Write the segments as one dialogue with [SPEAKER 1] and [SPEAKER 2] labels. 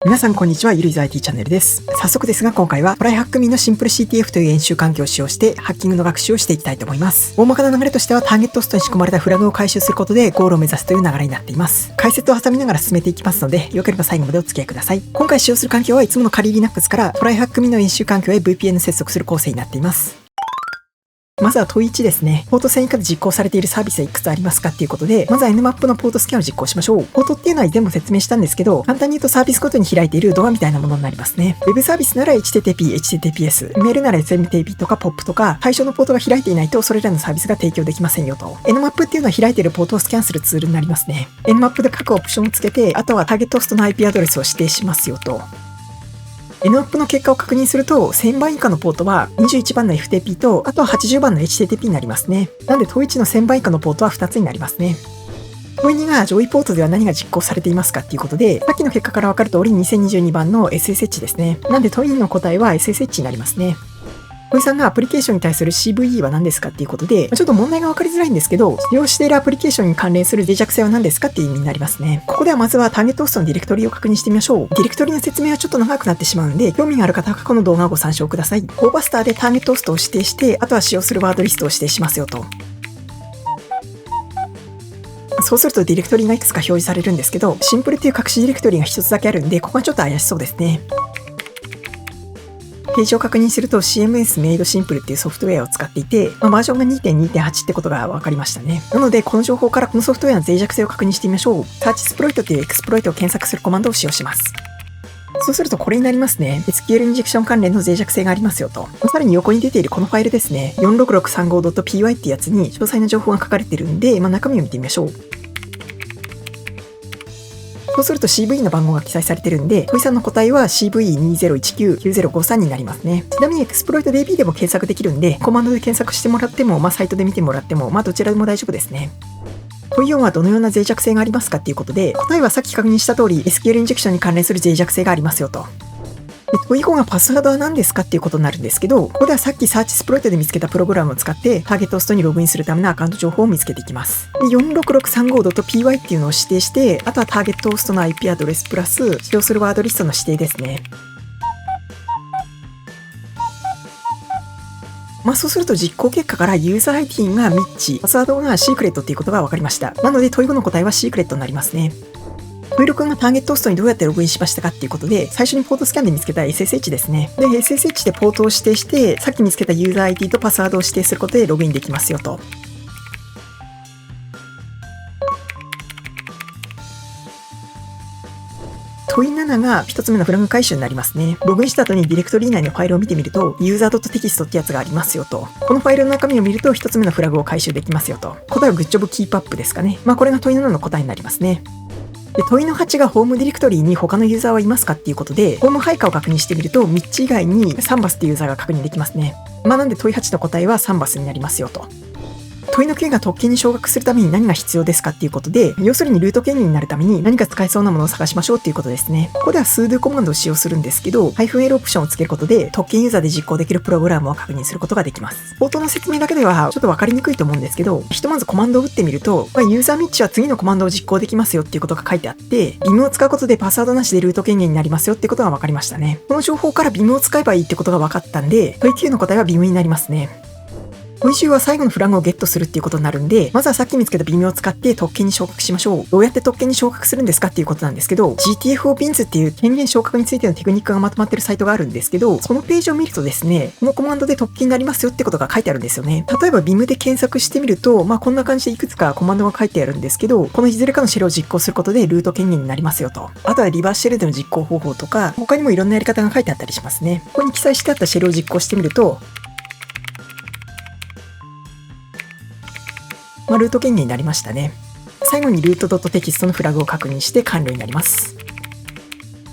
[SPEAKER 1] 皆さんこんにちは、ゆるいざ IT チャンネルです。早速ですが今回はトライハックミのシンプル CTF という演習環境を使用してハッキングの学習をしていきたいと思います。大まかな流れとしてはターゲットホストに仕込まれたフラグを回収することでゴールを目指すという流れになっています。解説を挟みながら進めていきますので、よければ最後までお付き合いください。今回使用する環境はいつもの仮 Linux からトライハックミの演習環境へ VPN 接続する構成になっています。まずは問い1ですね。ポート1000以下で実行されているサービスはいくつありますかっていうことで、まずは Nmap のポートスキャンを実行しましょう。ポートっていうのは以前も説明したんですけど、簡単に言うとサービスごとに開いているドアみたいなものになりますね。Web サービスなら HTTP、HTTPS、メールなら SMTP とか POP とか、対象のポートが開いていないとそれらのサービスが提供できませんよと。Nmap っていうのは開いているポートをスキャンするツールになりますね。Nmap で各オプションをつけて、あとはターゲットホストの IP アドレスを指定しますよと。Nmap の結果を確認すると、1000番以下のポートは21番の FTP と、あとは80番の HTTP になりますね。なんで問い1の1000番以下のポートは2つになりますね。問い2が上位ポートでは何が実行されていますかっていうことで、さっきの結果から分かる通り2022番の SSH ですね。なんで問い2の答えは SSH になりますね。問い3がアプリケーションに対する CVE は何ですかっていうことで、ちょっと問題が分かりづらいんですけど、使用しているアプリケーションに関連する脆弱性は何ですかっていう意味になりますね。ここではまずはターゲットホストのディレクトリを確認してみましょう。ディレクトリの説明はちょっと長くなってしまうので、興味がある方は過去の動画をご参照ください。コーバスターでターゲットホストを指定して、あとは使用するワードリストを指定しますよと。そうするとディレクトリがいくつか表示されるんですけど、シンプルっていう隠しディレクトリが一つだけあるんで、ここはちょっと怪しそうですね。ページを確認すると CMS メイドシンプルっていうソフトウェアを使っていて、バージョンが 2.2.8 ってことが分かりましたね。なので、この情報からこのソフトウェアの脆弱性を確認してみましょう。サーチスプロイトというエクスプロイトを検索するコマンドを使用します。そうするとこれになりますね。SQL インジェクション関連の脆弱性がありますよと。さらに横に出ているこのファイルですね。46635.py ってやつに詳細な情報が書かれているんで、中身を見てみましょう。そうすると CVE の番号が記載されてるんで、問いさんの答えは CVE20199053 になりますね。ちなみに ExploitDB でも検索できるんで、コマンドで検索してもらっても、サイトで見てもらっても、どちらでも大丈夫ですね。問い4はどのような脆弱性がありますかっていうことで、答えはさっき確認した通り SQL インジェクションに関連する脆弱性がありますよと。問い5がパスワードは何ですかっていうことになるんですけど、ここではさっきサーチスプロイトで見つけたプログラムを使ってターゲットホストにログインするためのアカウント情報を見つけていきます。46635.py っていうのを指定して、あとはターゲットホストの IP アドレスプラス使用するワードリストの指定ですね。そうすると実行結果からユーザー ID がミッチ、パスワードがシークレットっていうことが分かりました。なので問い5の答えはシークレットになりますね。問い6がターゲットホストにどうやってログインしましたかっていうことで、最初にポートスキャンで見つけた SSH ですね。で、SSH でポートを指定して、さっき見つけたユーザー ID とパスワードを指定することでログインできますよと。問い7が1つ目のフラグ回収になりますね。ログインした後にディレクトリ内のファイルを見てみると、ユーザー .text ってやつがありますよと。このファイルの中身を見ると1つ目のフラグを回収できますよと。答えは Good Job Keep Up ですかね。これが問い7の答えになりますね。で、問いの8がホームディレクトリに他のユーザーはいますかっていうことで、ホーム配下を確認してみると、ミッチ以外にサンバスっていうユーザーが確認できますね。なんで問い8の答えはサンバスになりますよと。問いの9が特権に昇格するために何が必要ですかっていうことで、要するにルート権限になるために何か使えそうなものを探しましょうっていうことですね。ここでは sudo コマンドを使用するんですけど、-l オプションをつけることで特権ユーザーで実行できるプログラムを確認することができます。冒頭の説明だけではちょっと分かりにくいと思うんですけど、ひとまずコマンドを打ってみると、ユーザーミッチは次のコマンドを実行できますよっていうことが書いてあって、BIM を使うことでパスワードなしでルート権限になりますよっていうことが分かりましたね。この情報から BIM を使えばいいってことが分かったんで、問い9の答えは BIM になりますね。問い10は最後のフラグをゲットするっていうことになるんで、まずはさっき見つけた BIM を使って特権に昇格しましょう。どうやって特権に昇格するんですかっていうことなんですけど、GTFO-BINS っていう権限昇格についてのテクニックがまとまってるサイトがあるんですけど、そのページを見るとですね、このコマンドで特権になりますよってことが書いてあるんですよね。例えば BIM で検索してみると、こんな感じでいくつかコマンドが書いてあるんですけど、このいずれかのシェルを実行することでルート権限になりますよと。あとはリバースシェルでの実行方法とか、他にもいろんなやり方が書いてあったりしますね。ここに記載してあったシェルを実行してみると、ルート権限になりましたね。最後にルート .text のフラグを確認して完了になります。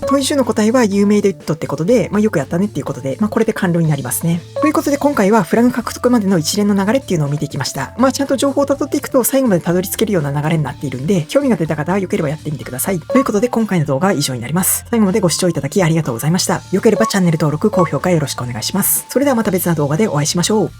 [SPEAKER 1] 問い10の答えは You made it ってことで、よくやったねっていうことで、これで完了になりますね。ということで今回はフラグ獲得までの一連の流れっていうのを見てきました。ちゃんと情報を辿っていくと最後まで辿り着けるような流れになっているんで、興味が出た方は良ければやってみてください。ということで今回の動画は以上になります。最後までご視聴いただきありがとうございました。良ければチャンネル登録、高評価よろしくお願いします。それではまた別な動画でお会いしましょう。